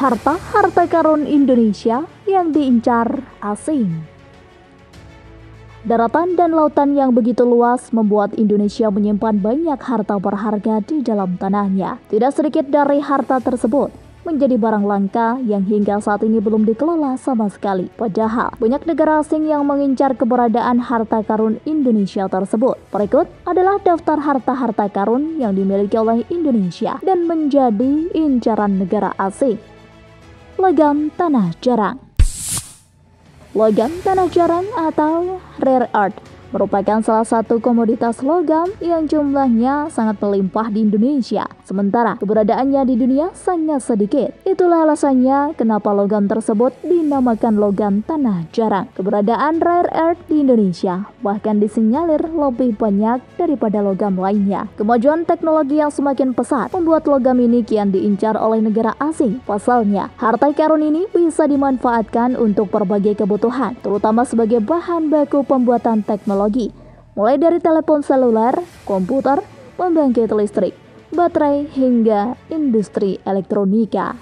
Harta karun Indonesia yang diincar asing. Daratan dan lautan yang begitu luas membuat Indonesia menyimpan banyak harta berharga di dalam tanahnya. Tidak sedikit dari harta tersebut menjadi barang langka yang hingga saat ini belum dikelola sama sekali. Padahal banyak negara asing yang mengincar keberadaan harta karun Indonesia tersebut. Berikut adalah daftar harta-harta karun yang dimiliki oleh Indonesia dan menjadi incaran negara asing. Logam tanah jarang. Logam tanah jarang atau rare earth merupakan salah satu komoditas logam yang jumlahnya sangat melimpah di Indonesia, sementara keberadaannya di dunia sangat sedikit. Itulah alasannya kenapa logam tersebut dinamakan logam tanah jarang. Keberadaan rare earth di Indonesia bahkan disinyalir lebih banyak daripada logam lainnya. Kemajuan teknologi yang semakin pesat membuat logam ini kian diincar oleh negara asing. Pasalnya, harta karun ini bisa dimanfaatkan untuk berbagai kebutuhan, terutama sebagai bahan baku pembuatan teknologi. Mulai dari telepon seluler, komputer, pembangkit listrik, baterai, hingga industri elektronika.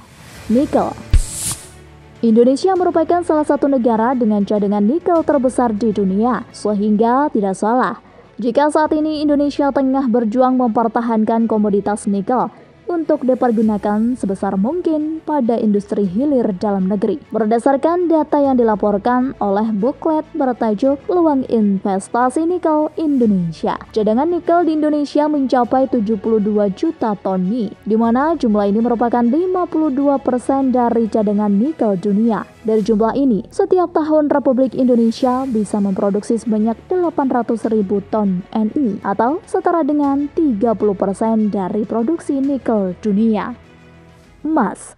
Nikel. Indonesia merupakan salah satu negara dengan cadangan nikel terbesar di dunia, sehingga tidak salah jika saat ini Indonesia tengah berjuang mempertahankan komoditas nikel untuk dipergunakan sebesar mungkin pada industri hilir dalam negeri. Berdasarkan data yang dilaporkan oleh buklet bertajuk Peluang Investasi Nikel Indonesia, cadangan nikel di Indonesia mencapai 72 juta ton, di mana jumlah ini merupakan 52% dari cadangan nikel dunia. Dari jumlah ini, setiap tahun Republik Indonesia bisa memproduksi sebanyak 800.000 ton Ni atau setara dengan 30% dari produksi nikel dunia. Emas.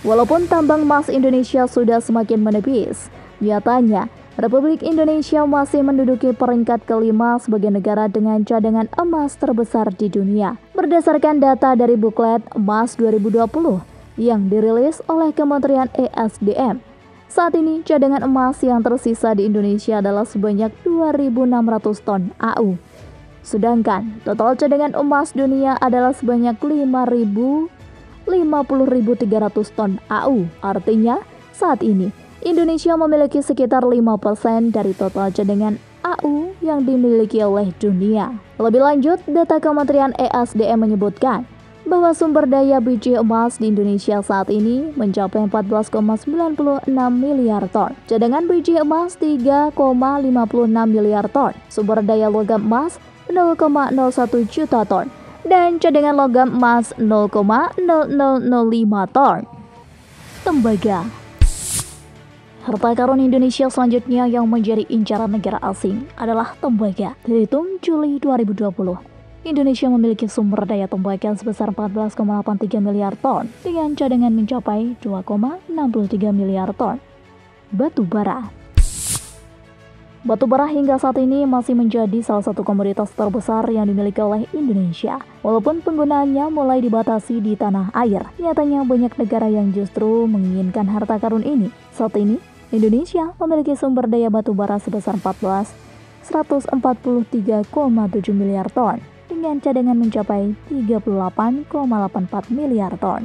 Walaupun tambang emas Indonesia sudah semakin menipis, nyatanya Republik Indonesia masih menduduki peringkat kelima sebagai negara dengan cadangan emas terbesar di dunia. Berdasarkan data dari buklet Emas 2020 yang dirilis oleh Kementerian ESDM, saat ini cadangan emas yang tersisa di Indonesia adalah sebanyak 2.600 ton AU. Sedangkan total cadangan emas dunia adalah sebanyak 50.300 ton AU. Artinya, saat ini Indonesia memiliki sekitar 5% dari total cadangan AU yang dimiliki oleh dunia. Lebih lanjut, data Kementerian ESDM menyebutkan bahwa sumber daya biji emas di Indonesia saat ini mencapai 14,96 miliar ton. Cadangan biji emas 3,56 miliar ton. Sumber daya logam emas 0,01 juta ton. Dan cadangan logam emas 0,0005 ton. Tembaga. Harta karun Indonesia selanjutnya yang menjadi incaran negara asing adalah tembaga. Terhitung Juli 2020. Indonesia memiliki sumber daya tembaga sebesar 14,83 miliar ton dengan cadangan mencapai 2,63 miliar ton. Batu bara. Batu bara hingga saat ini masih menjadi salah satu komoditas terbesar yang dimiliki oleh Indonesia. Walaupun penggunaannya mulai dibatasi di tanah air, nyatanya banyak negara yang justru menginginkan harta karun ini. Saat ini, Indonesia memiliki sumber daya batu bara sebesar 143,7 miliar ton. Dengan cadangan mencapai 38,84 miliar ton.